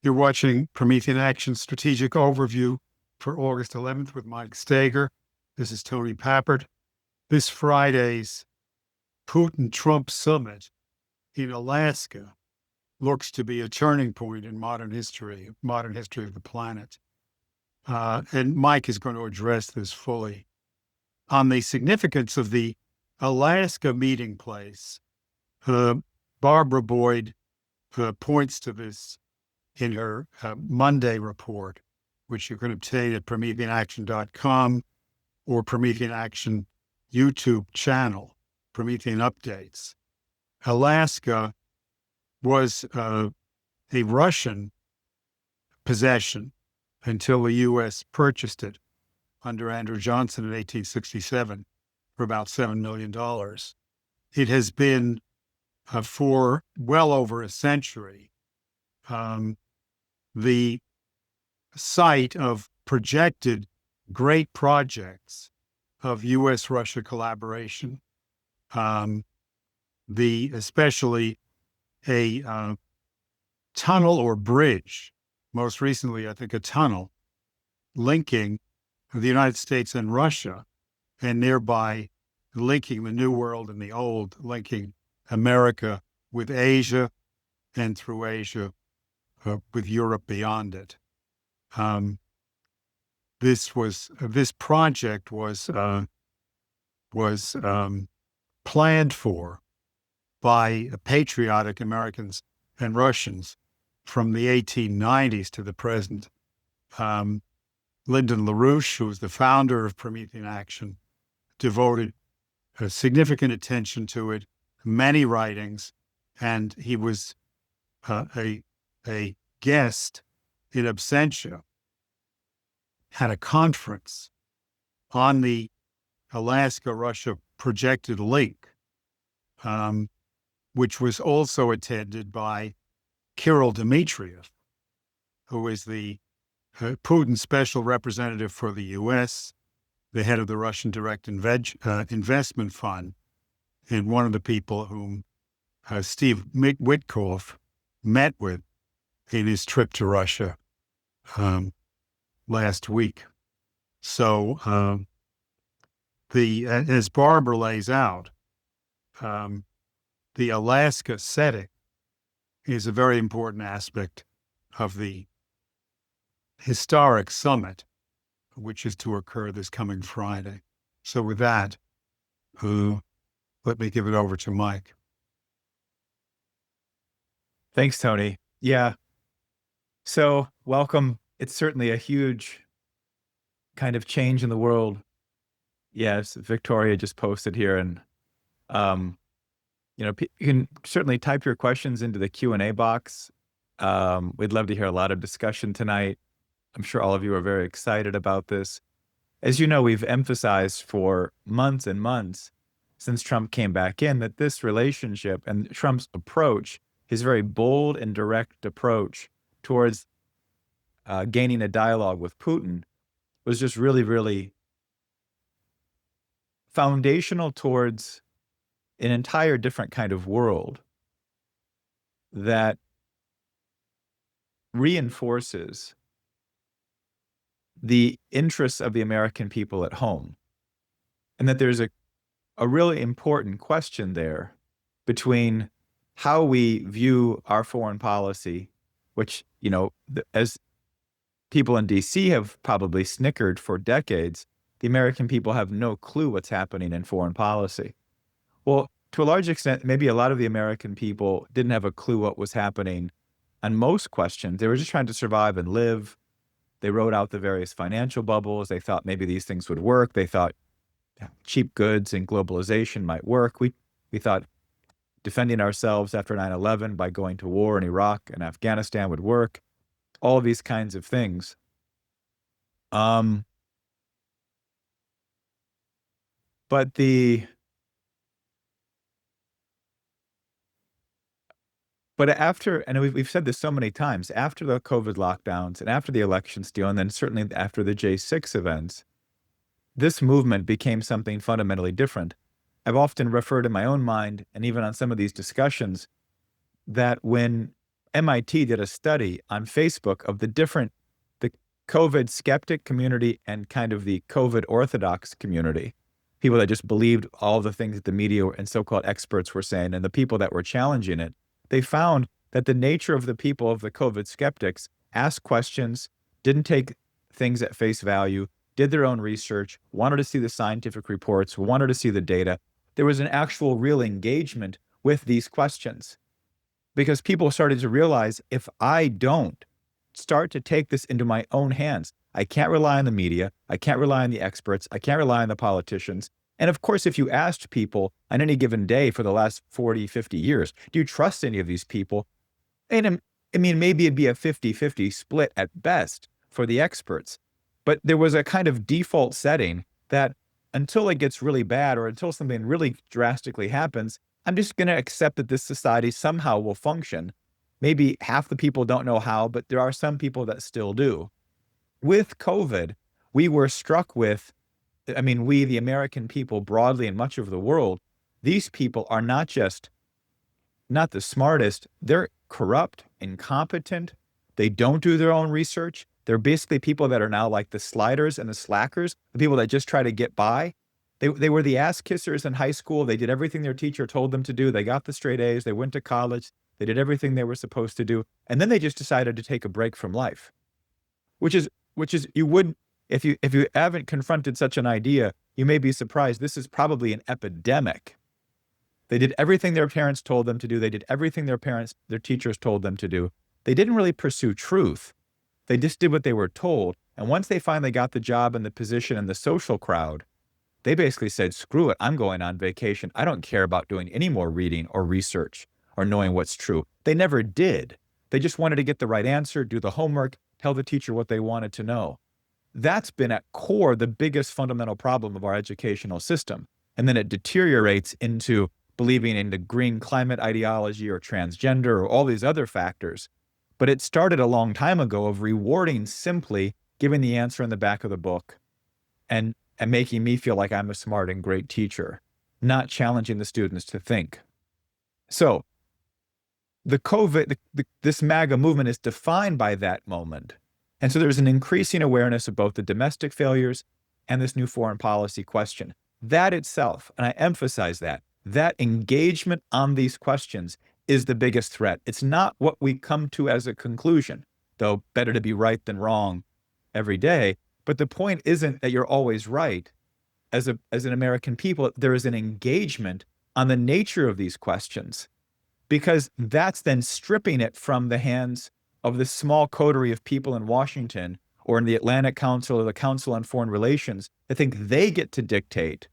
You're watching Promethean Action Strategic Overview for August 11th with Mike Stager. This is Tony Pappert. This Friday's Putin-Trump summit in Alaska looks to be a turning point in modern history of the planet. And Mike is going to address this fully. On the significance of the Alaska meeting place, Barbara Boyd points to this in her Monday report, which you can obtain at PrometheanAction.com or Promethean Action YouTube channel, Promethean Updates. Alaska was a Russian possession until the U.S. purchased it under Andrew Johnson in 1867 for about $7 million. It has been for well over a century the site of projected great projects of U.S.-Russia collaboration, especially a tunnel or bridge, most recently, I think, a tunnel linking the United States and Russia, and thereby linking the New World and the Old, linking America with Asia and through Asia with Europe beyond it. This project was planned for by patriotic Americans and Russians from the 1890s to the present. Lyndon LaRouche, who was the founder of Promethean Action, devoted significant attention to it, many writings, and he was a guest in absentia at a conference on the Alaska-Russia projected link, which was also attended by Kirill Dmitriev, who is the Putin special representative for the U.S., the head of the Russian Direct Investment Fund, and one of the people whom Steve Witkoff met with in his trip to Russia last week. So as Barbara lays out, the Alaska setting is a very important aspect of the historic summit, which is to occur this coming Friday. So with that, let me give it over to Mike. Thanks, Tony. Yeah. So welcome. It's certainly a huge kind of change in the world. Yes, Victoria just posted here, and you can certainly type your questions into the Q&A box. We'd love to hear a lot of discussion tonight. I'm sure all of you are very excited about this. As you know, we've emphasized for months and months since Trump came back in that this relationship and Trump's approach, his very bold and direct approach towards gaining a dialogue with Putin, was just really, really foundational towards an entire different kind of world that reinforces the interests of the American people at home. And that there's a really important question there between how we view our foreign policy, which, as people in DC have probably snickered for decades, the American people have no clue what's happening in foreign policy. Well, to a large extent, maybe a lot of the American people didn't have a clue what was happening on most questions. They were just trying to survive and live. They wrote out the various financial bubbles. They thought maybe these things would work. They thought cheap goods and globalization might work. We thought defending ourselves after 9/11 by going to war in Iraq and Afghanistan would work. All of these kinds of things. But after, and we've said this so many times, after the COVID lockdowns and after the election steal, and then certainly after the J6 events, this movement became something fundamentally different. I've often referred in my own mind, and even on some of these discussions, that when MIT did a study on Facebook of the COVID skeptic community and kind of the COVID orthodox community, people that just believed all the things that the media and so-called experts were saying, and the people that were challenging it. They found that the nature of the people of the COVID skeptics asked questions, didn't take things at face value, did their own research, wanted to see the scientific reports, wanted to see the data. There was an actual real engagement with these questions because people started to realize, if I don't start to take this into my own hands, I can't rely on the media, I can't rely on the experts, I can't rely on the politicians. And of course, if you asked people on any given day for the last 40, 50 years, do you trust any of these people? And I mean, maybe it'd be a 50-50 split at best for the experts. But there was a kind of default setting that until it gets really bad or until something really drastically happens, I'm just going to accept that this society somehow will function. Maybe half the people don't know how, but there are some people that still do. With COVID, we were struck with, I mean, we, the American people broadly and much of the world, these people are not just not the smartest, they're corrupt, incompetent. They don't do their own research. They're basically people that are now like the sliders and the slackers, the people that just try to get by. They were the ass kissers in high school. They did everything their teacher told them to do. They got the straight A's. They went to college. They did everything they were supposed to do. And then they just decided to take a break from life, which is you wouldn't, if you haven't confronted such an idea, you may be surprised. This is probably an epidemic. They did everything their parents told them to do. They did everything their teachers told them to do. They didn't really pursue truth. They just did what they were told. And once they finally got the job and the position and the social crowd, they basically said, screw it, I'm going on vacation. I don't care about doing any more reading or research or knowing what's true. They never did. They just wanted to get the right answer, do the homework, tell the teacher what they wanted to know. That's been at core the biggest fundamental problem of our educational system. And then it deteriorates into believing in the green climate ideology or transgender or all these other factors. But it started a long time ago of rewarding simply giving the answer in the back of the book and making me feel like I'm a smart and great teacher, not challenging the students to think. So this MAGA movement is defined by that moment. And so there's an increasing awareness of both the domestic failures and this new foreign policy question. That itself, and I emphasize that engagement on these questions is the biggest threat. It's not what we come to as a conclusion, though better to be right than wrong every day. But the point isn't that you're always right. As an American people, there is an engagement on the nature of these questions, because that's then stripping it from the hands of this small coterie of people in Washington or in the Atlantic Council or the Council on Foreign Relations that think they get to dictate.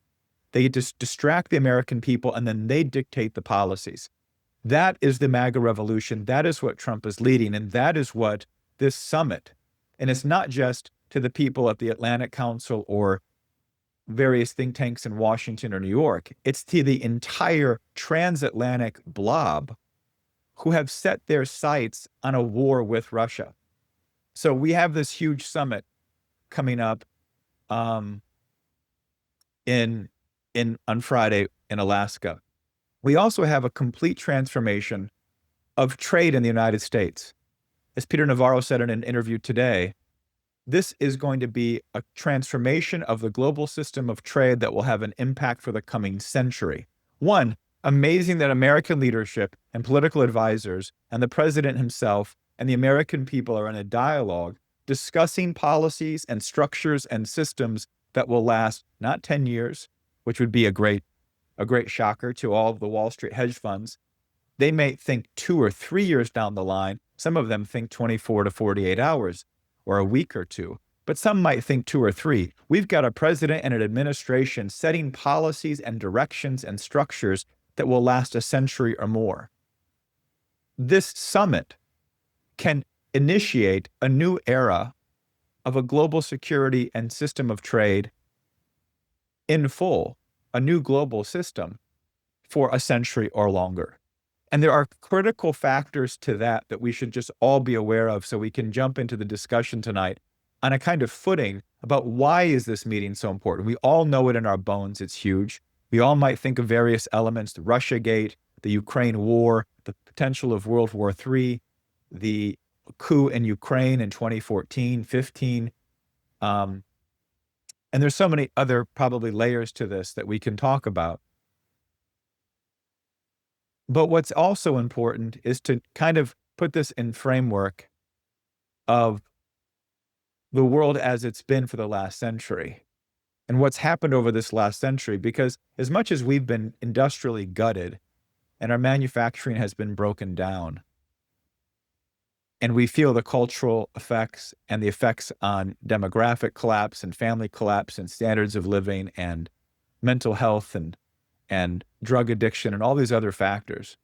They get to distract the American people, and then they dictate the policies. That is the MAGA revolution. That is what Trump is leading, and that is what this summit, and it's not just to the people at the Atlantic Council or various think tanks in Washington or New York. It's to the entire transatlantic blob who have set their sights on a war with Russia. So we have this huge summit coming up on Friday in Alaska. We also have a complete transformation of trade in the United States. As Peter Navarro said in an interview today, this is going to be a transformation of the global system of trade that will have an impact for the coming century. One, amazing that American leadership and political advisors and the president himself and the American people are in a dialogue discussing policies and structures and systems that will last not 10 years, which would be a great shocker to all of the Wall Street hedge funds. They may think 2 or 3 years down the line. Some of them think 24 to 48 hours or a week or two, but some might think 2 or 3. We've got a president and an administration setting policies and directions and structures that will last a century or more. This summit can initiate a new era of a global security and system of trade in full, a new global system for a century or longer. And there are critical factors to that we should just all be aware of, so we can jump into the discussion tonight on a kind of footing about why is this meeting so important. We all know it in our bones. It's huge. We all might think of various elements, the Russiagate, the Ukraine war, the potential of World War III. the coup in Ukraine in 2014, 15. And there's so many other probably layers to this that we can talk about. But what's also important is to kind of put this in framework of the world as it's been for the last century and what's happened over this last century. Because as much as we've been industrially gutted and our manufacturing has been broken down, and we feel the cultural effects and the effects on demographic collapse and family collapse and standards of living and mental health and drug addiction and all these other factors.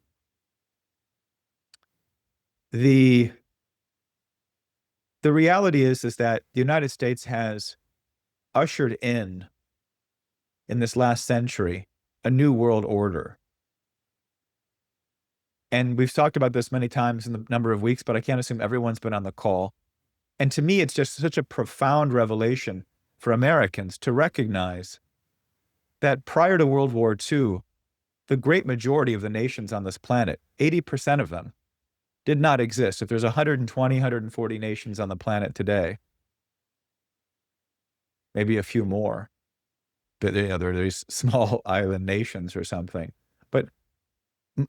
The reality is that the United States has ushered in this last century, a new world order. And we've talked about this many times in the number of weeks, but I can't assume everyone's been on the call. And to me, it's just such a profound revelation for Americans to recognize that prior to World War II, the great majority of the nations on this planet, 80% of them, did not exist. If there's 120, 140 nations on the planet today, maybe a few more, but there are these small island nations or something. But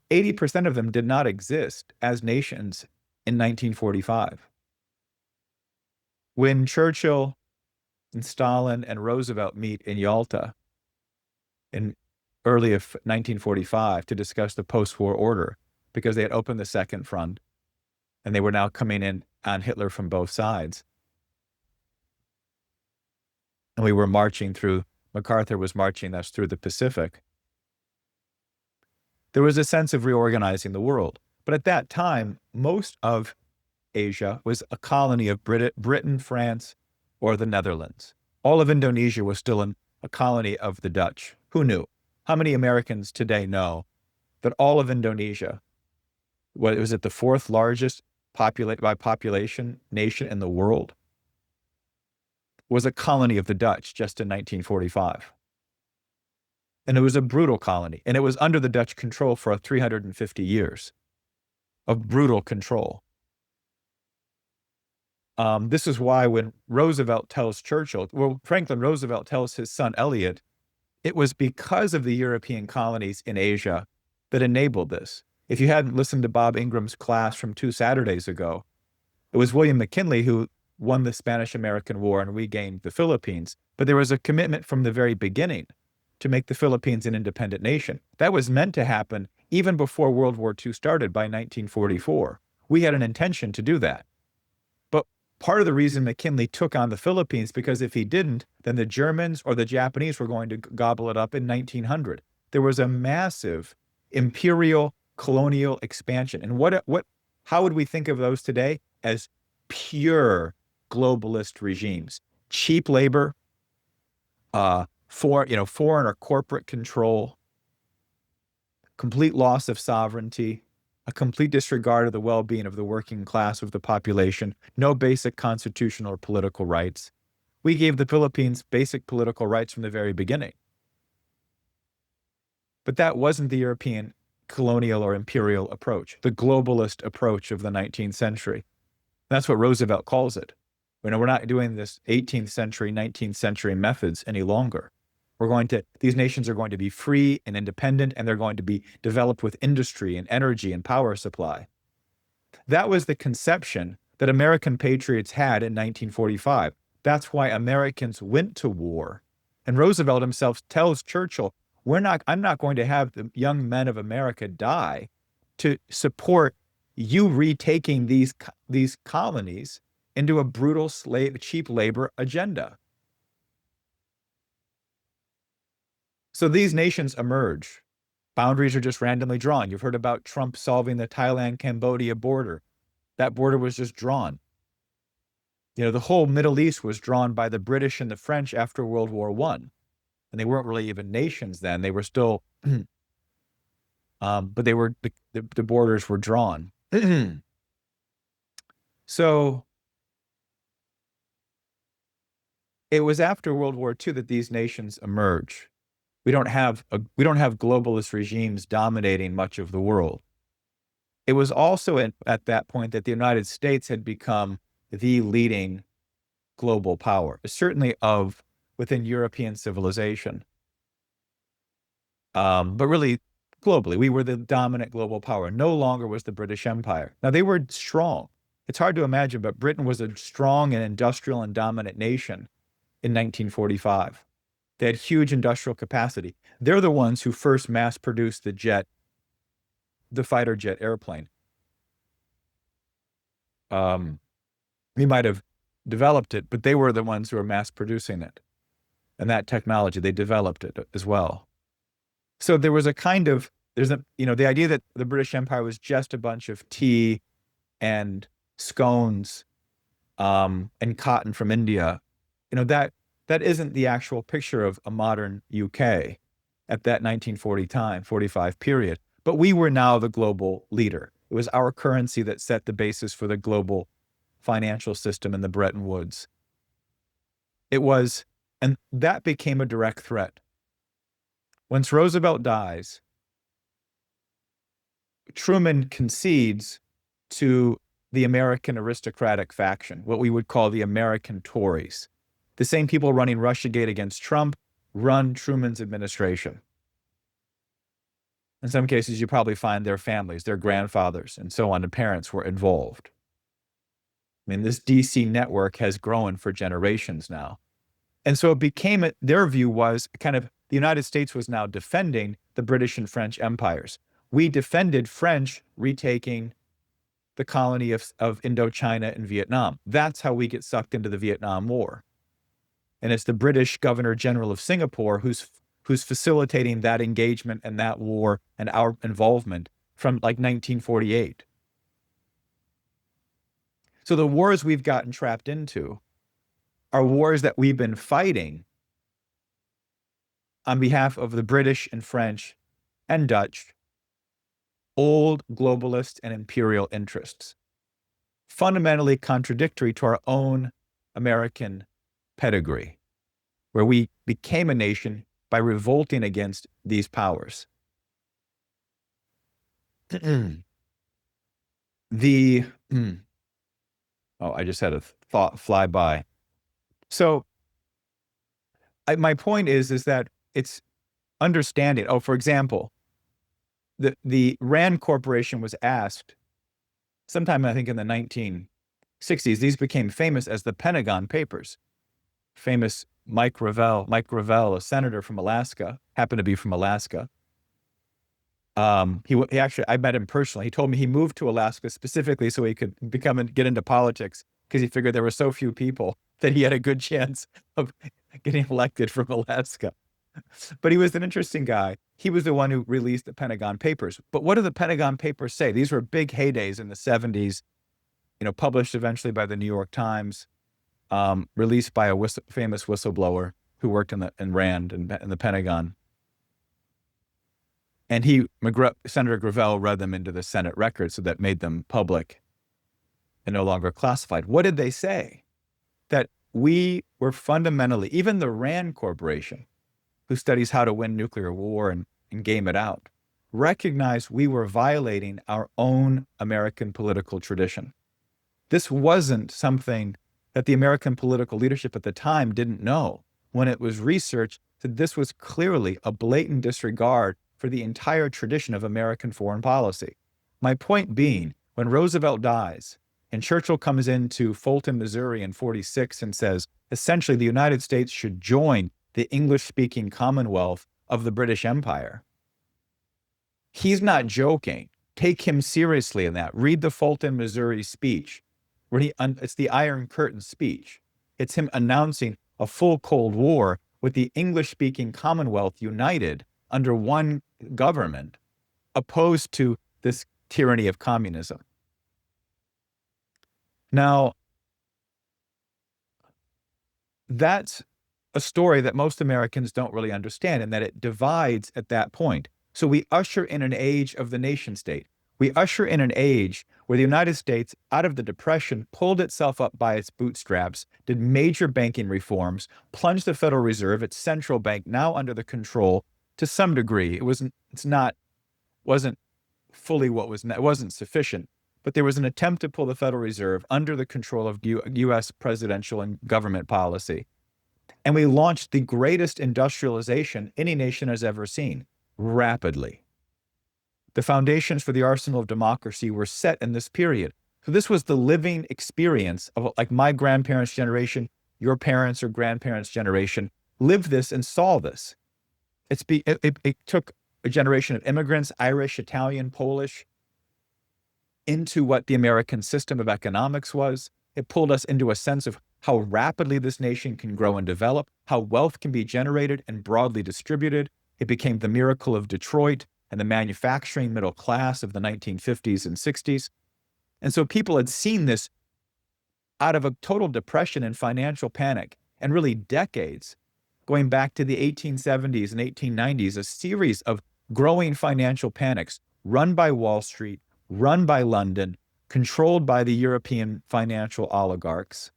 80% of them did not exist as nations in 1945. When Churchill and Stalin and Roosevelt meet in Yalta in early of 1945 to discuss the post-war order, because they had opened the Second Front and they were now coming in on Hitler from both sides. And we were marching through, MacArthur was marching us through the Pacific. There was a sense of reorganizing the world. But at that time, most of Asia was a colony of Britain, France, or the Netherlands. All of Indonesia was still a colony of the Dutch. Who knew? How many Americans today know that all of Indonesia, was it the fourth largest by population nation in the world, was a colony of the Dutch just in 1945? And it was a brutal colony, and it was under the Dutch control for 350 years of brutal control. This is why when Roosevelt tells Churchill, well, Franklin Roosevelt tells his son Elliot, it was because of the European colonies in Asia that enabled this. If you hadn't listened to Bob Ingram's class from 2 Saturdays ago, it was William McKinley who won the Spanish-American War and regained the Philippines. But there was a commitment from the very beginning to make the Philippines an independent nation. That was meant to happen even before World War II started by 1944. We had an intention to do that. But part of the reason McKinley took on the Philippines, because if he didn't, then the Germans or the Japanese were going to gobble it up in 1900. There was a massive imperial colonial expansion. And how would we think of those today? As pure globalist regimes. Cheap labor, foreign or corporate control, complete loss of sovereignty, a complete disregard of the well-being of the working class of the population, no basic constitutional or political rights. We gave the Philippines basic political rights from the very beginning. But that wasn't the European colonial or imperial approach, the globalist approach of the 19th century. That's what Roosevelt calls it. We're not doing this 18th century, 19th century methods any longer. These nations are going to be free and independent, and they're going to be developed with industry and energy and power supply. That was the conception that American patriots had in 1945. That's why Americans went to war. And Roosevelt himself tells Churchill, I'm not going to have the young men of America die to support you retaking these colonies into a brutal cheap labor agenda. So these nations emerge. Boundaries are just randomly drawn. You've heard about Trump solving the Thailand-Cambodia border. That border was just drawn. The whole Middle East was drawn by the British and the French after World War I. And they weren't really even nations then. They were still, but they were, the borders were drawn. So it was after World War II that these nations emerge. We don't have globalist regimes dominating much of the world. It was also at that point that the United States had become the leading global power, certainly within European civilization. But really, globally, we were the dominant global power. No longer was the British Empire. Now, they were strong. It's hard to imagine, but Britain was a strong and industrial and dominant nation in 1945. They had huge industrial capacity. They're the ones who first mass-produced the fighter jet airplane. We might have developed it, but they were the ones who were mass-producing it. And that technology, they developed it as well. So there was the idea that the British Empire was just a bunch of tea and scones and cotton from India, that isn't the actual picture of a modern UK at that 1945 period. But we were now the global leader. It was our currency that set the basis for the global financial system in the Bretton Woods. And that became a direct threat. Once Roosevelt dies, Truman concedes to the American aristocratic faction, what we would call the American Tories. The same people running Russiagate against Trump run Truman's administration. In some cases, you probably find their families, their grandfathers, and so on, and parents were involved. I mean, this DC network has grown for generations now. And so their view was kind of the United States was now defending the British and French empires. We defended French retaking the colony of Indochina and Vietnam. That's how we get sucked into the Vietnam War. And it's the British Governor General of Singapore who's facilitating that engagement and that war and our involvement from like 1948. So the wars we've gotten trapped into are wars that we've been fighting on behalf of the British and French and Dutch, old globalist and imperial interests, fundamentally contradictory to our own American pedigree, where we became a nation by revolting against these powers. I just had a thought fly by. So my point is that it's understanding. For example, the Rand Corporation was asked sometime, I think in the 1960s, these became famous as the Pentagon Papers. Famous Mike Gravel, a senator from Alaska, happened to be from Alaska. He actually, I met him personally. He told me he moved to Alaska specifically so he could get into politics because he figured there were so few people that he had a good chance of getting elected from Alaska. But he was an interesting guy. He was the one who released the Pentagon Papers. But what do the Pentagon Papers say? These were big heydays in the 70s, published eventually by the New York Times, released by a famous whistleblower who worked in Rand and the Pentagon. And Senator Gravel read them into the Senate record, so that made them public and no longer classified. What did they say? That we were fundamentally, even the Rand Corporation, who studies how to win nuclear war and game it out, recognized we were violating our own American political tradition. This wasn't something that the American political leadership at the time didn't know. When it was researched, that this was clearly a blatant disregard for the entire tradition of American foreign policy. My point being, when Roosevelt dies and Churchill comes into Fulton, Missouri in 46 and says, essentially, the United States should join the English-speaking Commonwealth of the British Empire. He's not joking. Take him seriously in that. Read the Fulton, Missouri speech, where it's the Iron Curtain speech. It's him announcing a full Cold War with the English-speaking Commonwealth united under one government, opposed to this tyranny of communism. Now, that's a story that most Americans don't really understand, and that it divides at that point. So we usher in an age of the nation state. We usher in an age where the United States, out of the Depression, pulled itself up by its bootstraps, did major banking reforms, plunged the Federal Reserve, its central bank, now under the control, to some degree. It wasn't fully what was, it wasn't sufficient, but there was an attempt to pull the Federal Reserve under the control of U.S. presidential and government policy. And we launched the greatest industrialization any nation has ever seen, rapidly. The foundations for the arsenal of democracy were set in this period. So this was the living experience of, like, my grandparents' generation, your parents' or grandparents' generation lived this and saw this. It took a generation of immigrants, Irish, Italian, Polish, into what the American system of economics was. It pulled us into a sense of how rapidly this nation can grow and develop, how wealth can be generated and broadly distributed. It became the miracle of Detroit and the manufacturing middle class of the 1950s and 60s. And so people had seen this out of a total depression and financial panic, and really decades, going back to the 1870s and 1890s, a series of growing financial panics run by Wall Street, run by London, controlled by the European financial oligarchs.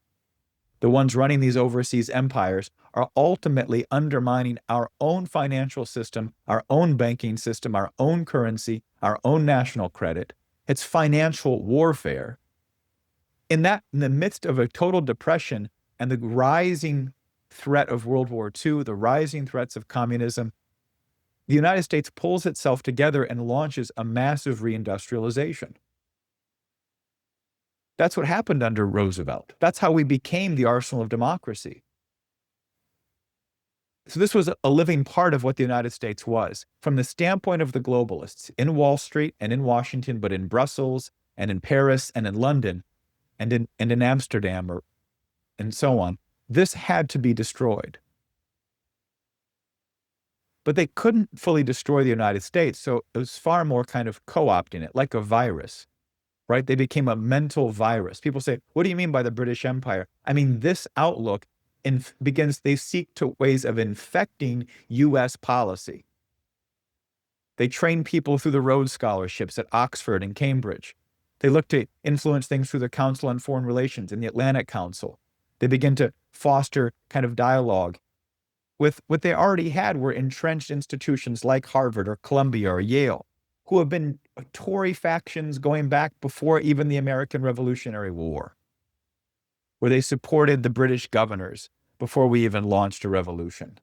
The ones running these overseas empires are ultimately undermining our own financial system, our own banking system, our own currency, our own national credit. It's financial warfare. In the midst of a total depression and the rising threat of World War II, the rising threats of communism, the United States pulls itself together and launches a massive reindustrialization. That's what happened under Roosevelt. That's how we became the arsenal of democracy. So this was a living part of what the United States was, from the standpoint of the globalists in Wall Street and in Washington, but in Brussels and in Paris and in London and in Amsterdam and so on. This had to be destroyed. But they couldn't fully destroy the United States, so it was far more kind of co-opting it, like a virus, right? They became a mental virus. People say, what do you mean by the British Empire? I mean, this outlook they seek to ways of infecting U.S. policy. They train people through the Rhodes Scholarships at Oxford and Cambridge. They look to influence things through the Council on Foreign Relations and the Atlantic Council. They begin to foster kind of dialogue with what they already had were entrenched institutions like Harvard or Columbia or Yale, who have been Tory factions going back before even the American Revolutionary War, where they supported the British governors before we even launched a revolution.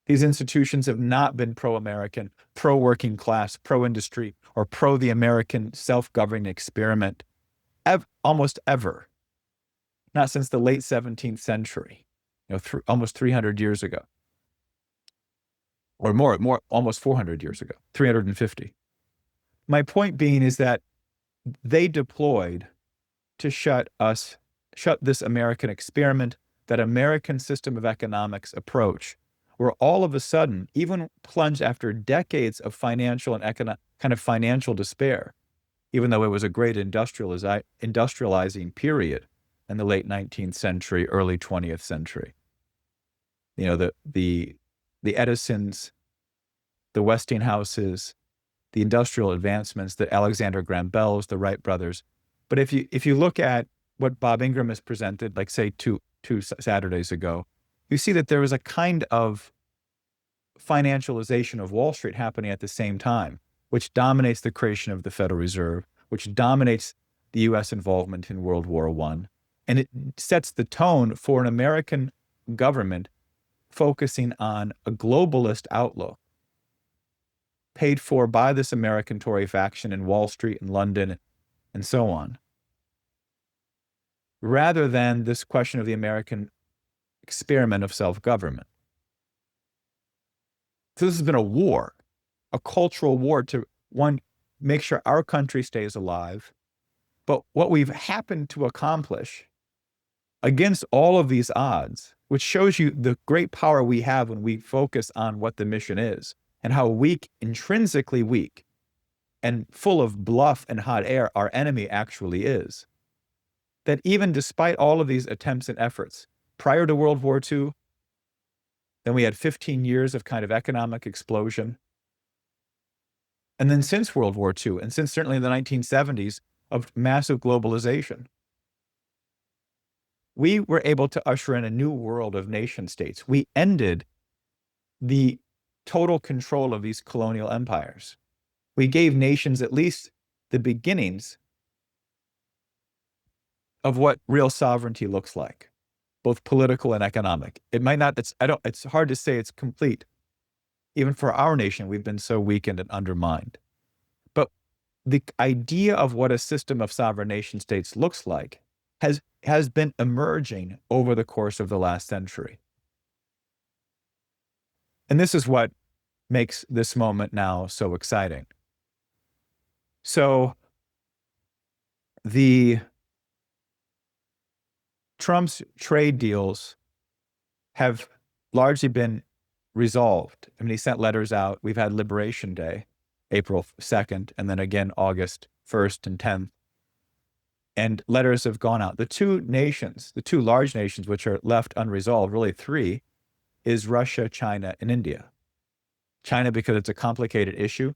These institutions have not been pro-American, pro-working class, pro-industry, or pro the American self-governing experiment almost ever. Not since the late 17th century, almost 300 years ago. Or more, almost 400 years ago, 350. My point being is that they deployed to shut this American experiment, that American system of economics approach, where all of a sudden, even plunged after decades of financial and financial despair, even though it was a great industrializing period in the late 19th century, early 20th century. The Edisons, the Westinghouses, the industrial advancements, the Alexander Graham Bells, the Wright brothers. But if you look at what Bob Ingram has presented, like say two Saturdays ago, you see that there was a kind of financialization of Wall Street happening at the same time, which dominates the creation of the Federal Reserve, which dominates the U.S. involvement in World War I. And it sets the tone for an American government focusing on a globalist outlook, paid for by this American Tory faction in Wall Street and London and so on, rather than this question of the American experiment of self-government. So this has been a war, a cultural war to, one, make sure our country stays alive. But what we've happened to accomplish against all of these odds, which shows you the great power we have when we focus on what the mission is and how weak, intrinsically weak, and full of bluff and hot air our enemy actually is. That even despite all of these attempts and efforts, prior to World War II, then we had 15 years of kind of economic explosion. And then since World War II, and since certainly the 1970s, of massive globalization, we were able to usher in a new world of nation states. We ended the total control of these colonial empires. we gave nations at least the beginnings of what real sovereignty looks like, both political and economic. It might not, it's hard to say it's complete. Even for our nation, we've been so weakened and undermined. But the idea of what a system of sovereign nation states looks like has been emerging over the course of the last century. And this is what makes this moment now so exciting. So the Trump's trade deals have largely been resolved. I mean, he sent letters out. We've had Liberation Day, April 2nd, and then again, August 1st and 10th. And letters have gone out. The two large nations, which are left unresolved, really three, is Russia, China, and India. China, because it's a complicated issue.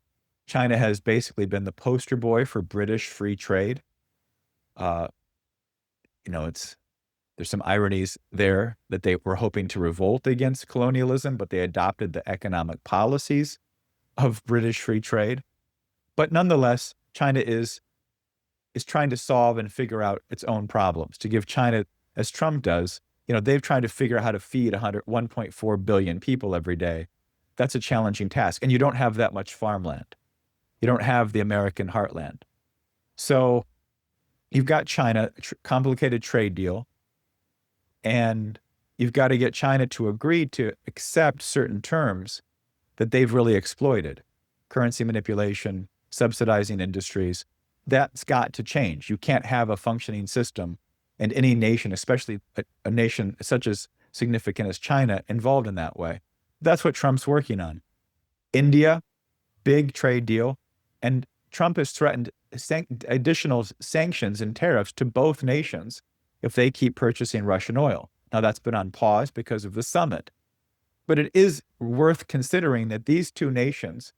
China has basically been the poster boy for British free trade. There's some ironies there that they were hoping to revolt against colonialism, but they adopted the economic policies of British free trade. But nonetheless, China is trying to solve and figure out its own problems. To give China, as Trump does, they've tried to figure out how to feed 1.4 billion people every day. That's a challenging task. And you don't have that much farmland. You don't have the American heartland. So you've got China, complicated trade deal, and you've got to get China to agree to accept certain terms that they've really exploited. Currency manipulation, subsidizing industries. That's got to change. You can't have a functioning system and any nation, especially a nation such as significant as China, involved in that way. That's what Trump's working on. India, big trade deal, and Trump has threatened additional sanctions and tariffs to both nations if they keep purchasing Russian oil. Now, that's been on pause because of the summit. But it is worth considering that these two nations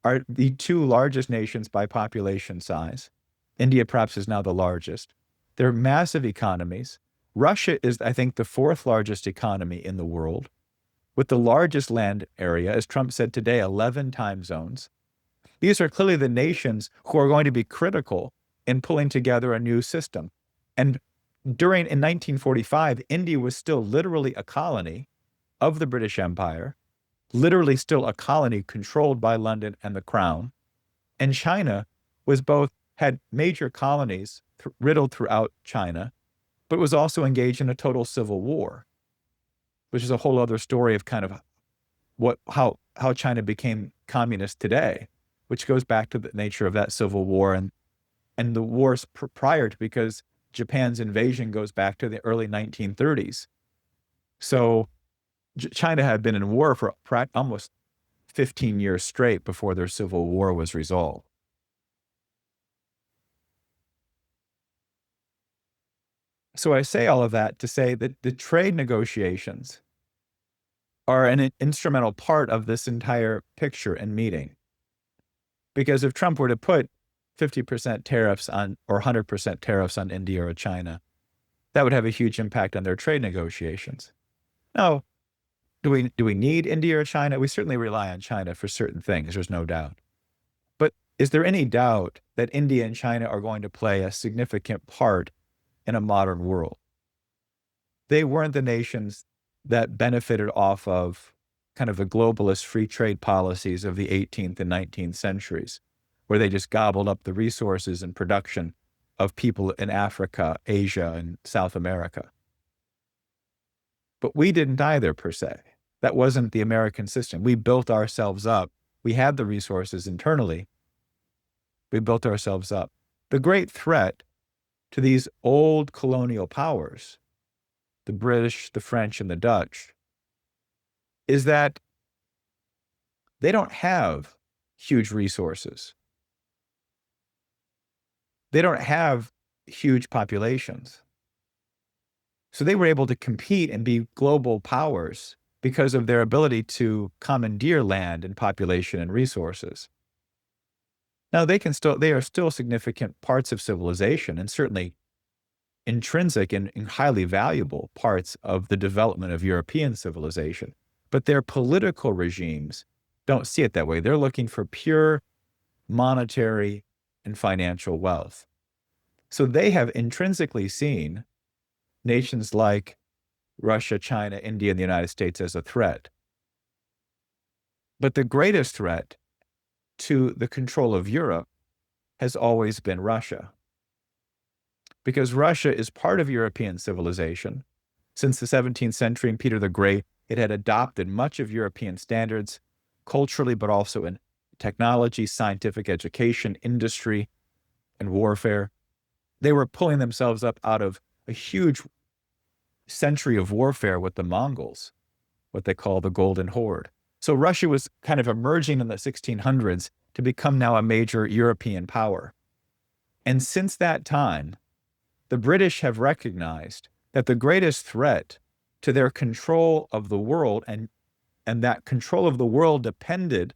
are the two largest nations by population size. India perhaps is now the largest. They're massive economies. Russia is, I think, the fourth largest economy in the world, with the largest land area, as Trump said today, 11 time zones. These are clearly the nations who are going to be critical in pulling together a new system. And in 1945, India was still literally a colony of the British Empire, literally still a colony controlled by London and the Crown. And China had major colonies riddled throughout China, but was also engaged in a total civil war, which is a whole other story of kind of how China became communist today, which goes back to the nature of that civil war and the wars prior to, because Japan's invasion goes back to the early 1930s. So China had been in war for almost 15 years straight before their civil war was resolved. So I say all of that to say that the trade negotiations are an instrumental part of this entire picture and meeting. Because if Trump were to put 50% tariffs on, or 100% tariffs on India or China, that would have a huge impact on their trade negotiations. Now, do we need India or China? We certainly rely on China for certain things, there's no doubt. But is there any doubt that India and China are going to play a significant part in a modern world? They weren't the nations that benefited off of kind of the globalist free trade policies of the 18th and 19th centuries, where they just gobbled up the resources and production of people in Africa, Asia, and South America. But we didn't either, per se. That wasn't the American system. We built ourselves up. We had the resources internally. We built ourselves up. The great threat to these old colonial powers, the British, the French, and the Dutch, is that they don't have huge resources. They don't have huge populations. So they were able to compete and be global powers because of their ability to commandeer land and population and resources. Now they are still significant parts of civilization, and certainly intrinsic and highly valuable parts of the development of European civilization. But their political regimes don't see it that way. They're looking for pure monetary and financial wealth. So they have intrinsically seen nations like Russia, China, India, and the United States as a threat. But the greatest threat to the control of Europe has always been Russia. Because Russia is part of European civilization. Since the 17th century and Peter the Great, it had adopted much of European standards culturally, but also in technology, scientific education, industry, and warfare. They were pulling themselves up out of a huge century of warfare with the Mongols, what they call the Golden Horde. So Russia was kind of emerging in the 1600s to become now a major European power. And since that time, the British have recognized that the greatest threat to their control of the world, and that control of the world depended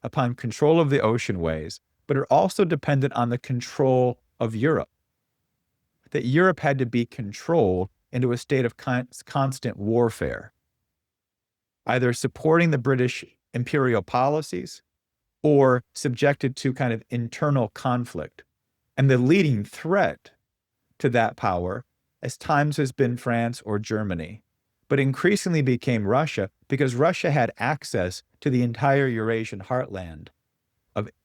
upon control of the ocean ways, but it also depended on the control of Europe. That Europe had to be controlled into a state of constant warfare, either supporting the British imperial policies or subjected to kind of internal conflict. And the leading threat to that power, as times has been France or Germany, but increasingly became Russia, because Russia had access to the entire Eurasian heartland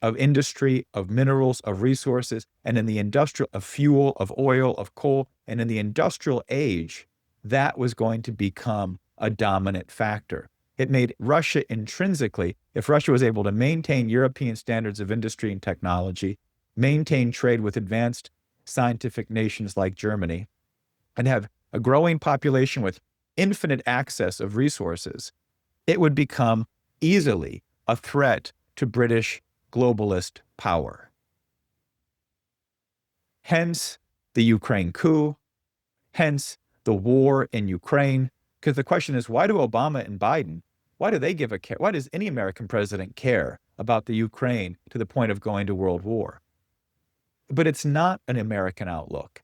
of industry, of minerals, of resources, and in the industrial, of fuel, of oil, of coal, and in the industrial age, that was going to become a dominant factor. It made Russia intrinsically, if Russia was able to maintain European standards of industry and technology, maintain trade with advanced scientific nations like Germany, and have a growing population with infinite access of resources, it would become easily a threat to British globalist power. Hence the Ukraine coup, hence the war in Ukraine, because the question is, why do Obama and Biden, why do they give a care? Why does any American president care about the Ukraine to the point of going to world war? But it's not an American outlook.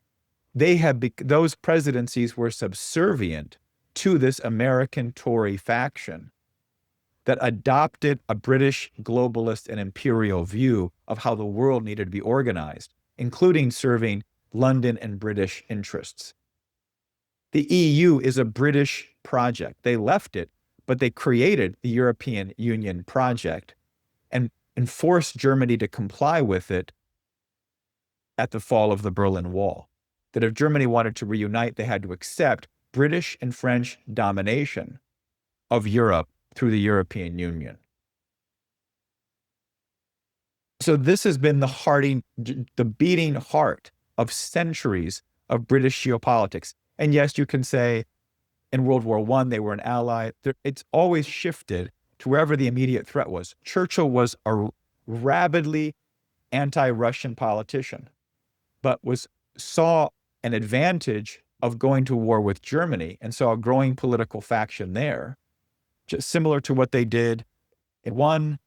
Those presidencies were subservient to this American Tory faction that adopted a British globalist and imperial view of how the world needed to be organized, including serving London and British interests. The EU is a British project. They left it, but they created the European Union project and forced Germany to comply with it at the fall of the Berlin Wall. That if Germany wanted to reunite, they had to accept British and French domination of Europe through the European Union. So this has been the beating heart of centuries of British geopolitics. And yes, you can say in World War I, they were an ally. It's always shifted to wherever the immediate threat was. Churchill was a rabidly anti-Russian politician, but saw an advantage of going to war with Germany and saw a growing political faction there, just similar to what they did in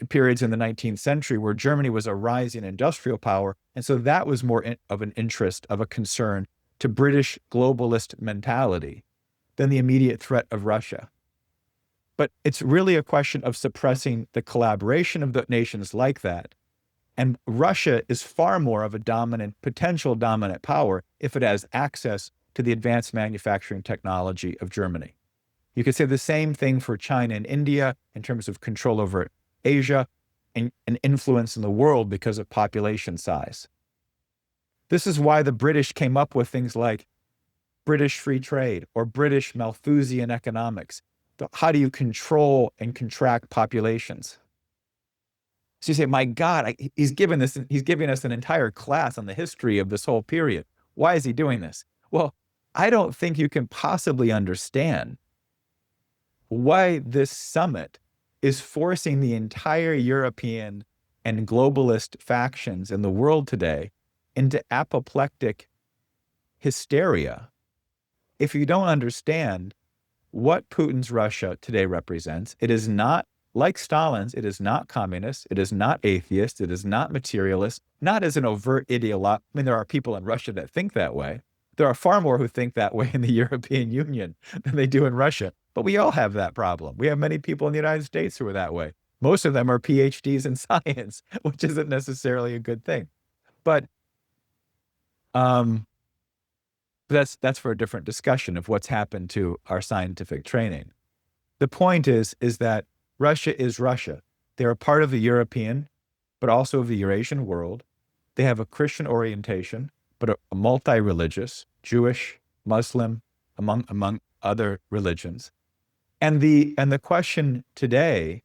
periods in the 19th century where Germany was a rising industrial power. And so that was more of an interest, of a concern to British globalist mentality than the immediate threat of Russia. But it's really a question of suppressing the collaboration of the nations like that. And Russia is far more of a potential dominant power if it has access to the advanced manufacturing technology of Germany. You could say the same thing for China and India in terms of control over Asia and influence in the world because of population size. This is why the British came up with things like British free trade or British Malthusian economics. How do you control and contract populations? So you say, my God, he's giving us an entire class on the history of this whole period. Why is he doing this? Well, I don't think you can possibly understand why this summit is forcing the entire European and globalist factions in the world today into apoplectic hysteria if you don't understand what Putin's Russia today represents. It is not like Stalin's, it is not communist, it is not atheist, it is not materialist, not as an overt ideologue. I mean, there are people in Russia that think that way. There are far more who think that way in the European Union than they do in Russia. But we all have that problem. We have many people in the United States who are that way. Most of them are PhDs in science, which isn't necessarily a good thing. But that's for a different discussion of what's happened to our scientific training. The point is that Russia is Russia. They're a part of the European, but also of the Eurasian world. They have a Christian orientation, but a multi-religious, Jewish, Muslim, among other religions. And the question today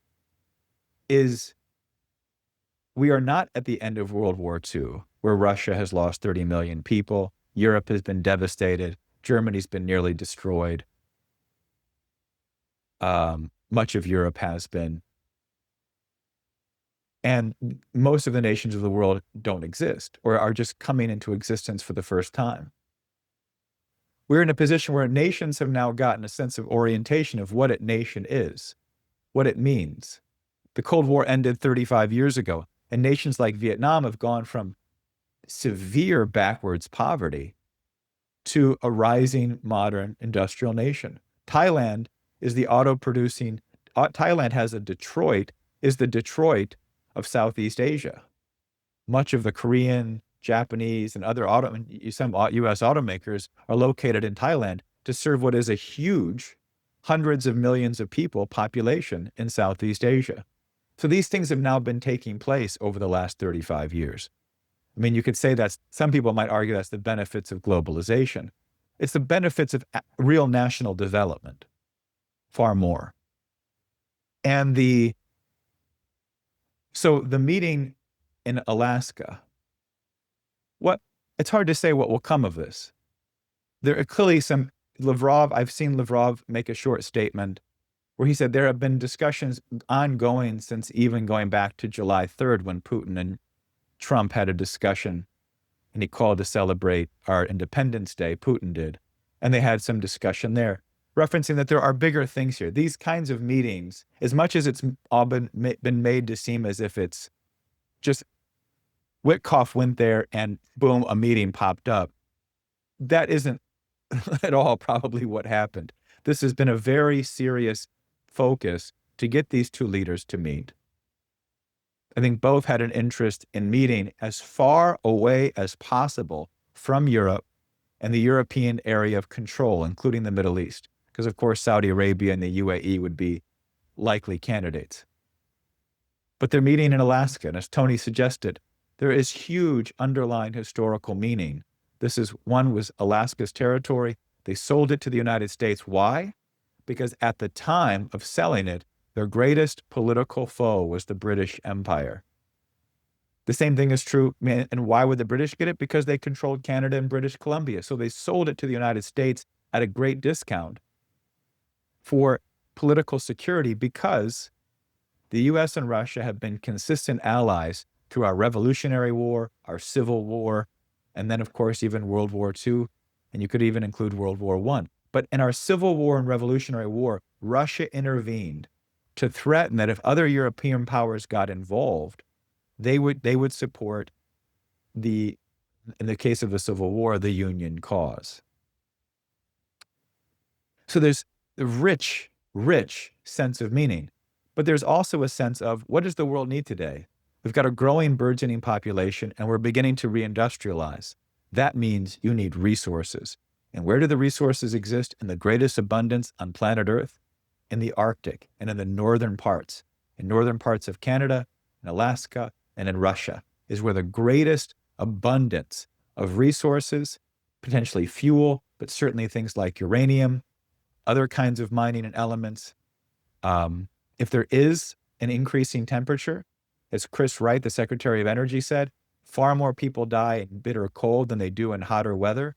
is, we are not at the end of World War II, where Russia has lost 30 million people, Europe has been devastated, Germany's been nearly destroyed. Much of Europe has been. And most of the nations of the world don't exist or are just coming into existence for the first time. We're in a position where nations have now gotten a sense of orientation of what a nation is, what it means. The Cold War ended 35 years ago, and nations like Vietnam have gone from severe backwards poverty to a rising modern industrial nation. Thailand is the auto-producing, Thailand has a Detroit, is the Detroit of Southeast Asia. Much of the Korean, Japanese, and other some US automakers are located in Thailand to serve what is a huge hundreds of millions of people population in Southeast Asia. So these things have now been taking place over the last 35 years. I mean, you could say that some people might argue that's the benefits of globalization. It's the benefits of real national development, far more. And so the meeting in Alaska, it's hard to say what will come of this. There are clearly I've seen Lavrov make a short statement where he said there have been discussions ongoing since even going back to July 3rd when Putin and Trump had a discussion and he called to celebrate our Independence Day, Putin did. And they had some discussion there, referencing that there are bigger things here. These kinds of meetings, as much as it's all been made to seem as if it's just Witkoff went there and boom, a meeting popped up. That isn't at all probably what happened. This has been a very serious focus to get these two leaders to meet. I think both had an interest in meeting as far away as possible from Europe and the European area of control, including the Middle East, because of course Saudi Arabia and the UAE would be likely candidates. But they're meeting in Alaska, and as Tony suggested, there is huge underlying historical meaning. One was Alaska's territory. They sold it to the United States. Why? Because at the time of selling it, their greatest political foe was the British Empire. The same thing is true, and why would the British get it? Because they controlled Canada and British Columbia. So they sold it to the United States at a great discount for political security, because the US and Russia have been consistent allies through our Revolutionary War, our Civil War, and then, of course, even World War II, and you could even include World War I. But in our Civil War and Revolutionary War, Russia intervened to threaten that if other European powers got involved, they would support in the case of the Civil War, the Union cause. So there's a rich, rich sense of meaning, but there's also a sense of, what does the world need today? We've got a growing, burgeoning population, and we're beginning to reindustrialize. That means you need resources. And where do the resources exist in the greatest abundance on planet Earth? In the Arctic and in the northern parts of Canada, in Alaska, and in Russia is where the greatest abundance of resources, potentially fuel, but certainly things like uranium, other kinds of mining and elements. If there is an increasing temperature, as Chris Wright, the Secretary of Energy, said, far more people die in bitter cold than they do in hotter weather.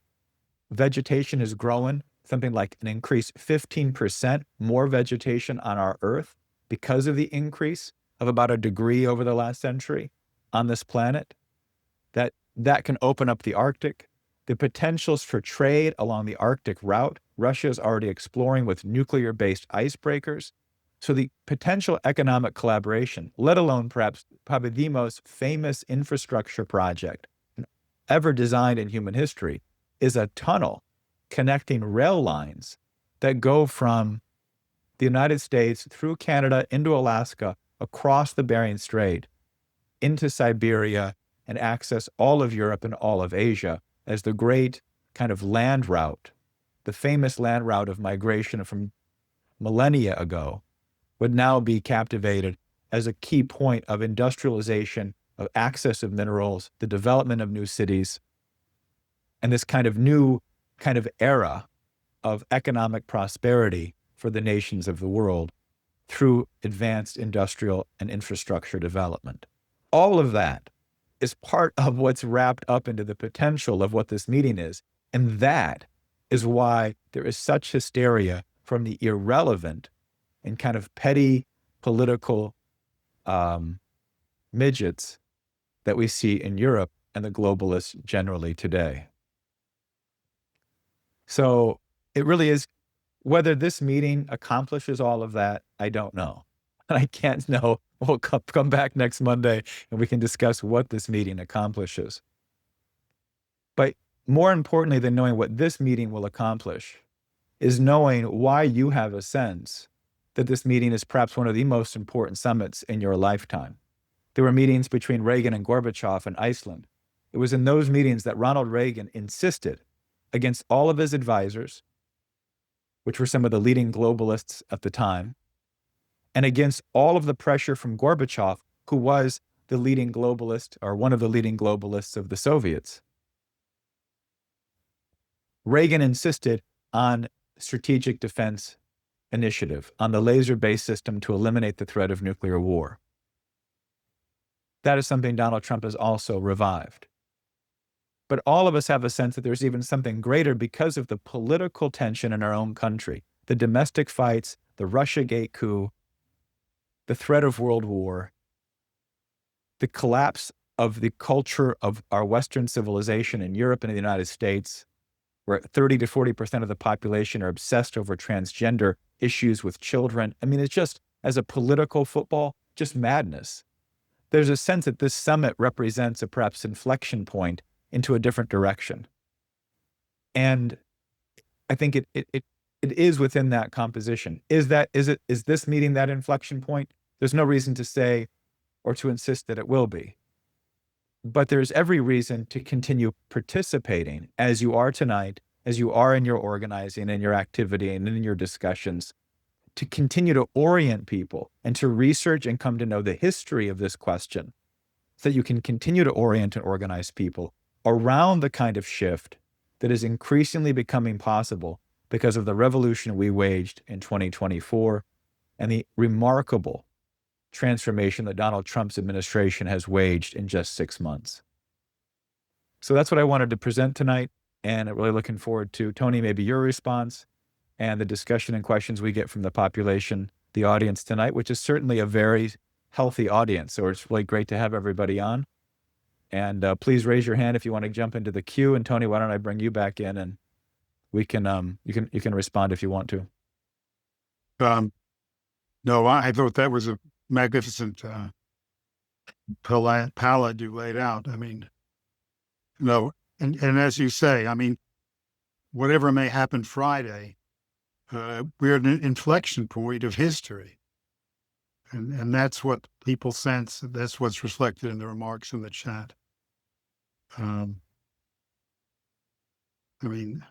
Vegetation is growing, something like an increased 15% more vegetation on our Earth because of the increase of about a degree over the last century on this planet. That can open up the Arctic. The potentials for trade along the Arctic route, Russia is already exploring with nuclear-based icebreakers. So the potential economic collaboration, let alone probably the most famous infrastructure project ever designed in human history, is a tunnel connecting rail lines that go from the United States through Canada into Alaska, across the Bering Strait into Siberia and access all of Europe and all of Asia as the great kind of land route, the famous land route of migration from millennia ago, would now be captivated as a key point of industrialization, of access of minerals, the development of new cities, and this kind of new kind of era of economic prosperity for the nations of the world through advanced industrial and infrastructure development. All of that is part of what's wrapped up into the potential of what this meeting is. And that is why there is such hysteria from the irrelevant and kind of petty political midgets that we see in Europe and the globalists generally today. So it really is, whether this meeting accomplishes all of that, I don't know. And I can't know. We'll come back next Monday and we can discuss what this meeting accomplishes. But more importantly than knowing what this meeting will accomplish is knowing why you have a sense that this meeting is perhaps one of the most important summits in your lifetime. There were meetings between Reagan and Gorbachev in Iceland. It was in those meetings that Ronald Reagan insisted, against all of his advisors, which were some of the leading globalists at the time, and against all of the pressure from Gorbachev, who was the leading globalist or one of the leading globalists of the Soviets. Reagan insisted on strategic defense initiative, on the laser-based system to eliminate the threat of nuclear war. That is something Donald Trump has also revived. But all of us have a sense that there's even something greater because of the political tension in our own country, the domestic fights, the Russiagate coup, the threat of world war, the collapse of the culture of our Western civilization in Europe and in the United States, where 30 to 40% of the population are obsessed over transgender issues with children. I mean, it's just, as a political football, just madness. There's a sense that this summit represents a perhaps inflection point into a different direction. And I think it is within that composition. Is this meeting that inflection point? There's no reason to say or to insist that it will be. But there's every reason to continue participating as you are tonight, as you are in your organizing and your activity and in your discussions, to continue to orient people and to research and come to know the history of this question so that you can continue to orient and organize people around the kind of shift that is increasingly becoming possible because of the revolution we waged in 2024 and the remarkable transformation that Donald Trump's administration has waged in just 6 months. So that's what I wanted to present tonight, and I'm really looking forward to, Tony, maybe your response and the discussion and questions we get from the population, the audience tonight, which is certainly a very healthy audience. So it's really great to have everybody on. And please raise your hand if you want to jump into the queue. And Tony, why don't I bring you back in and we can you can respond if you want to. No, I thought that was a magnificent palette you laid out. I mean, and as you say, I mean, whatever may happen Friday, we're at an inflection point of history. And that's what people sense. That's what's reflected in the remarks in the chat. I mean,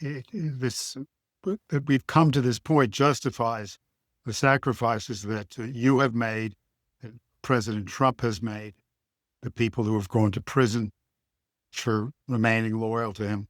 that we've come to this point justifies the sacrifices that you have made, that President Trump has made, the people who have gone to prison for remaining loyal to him.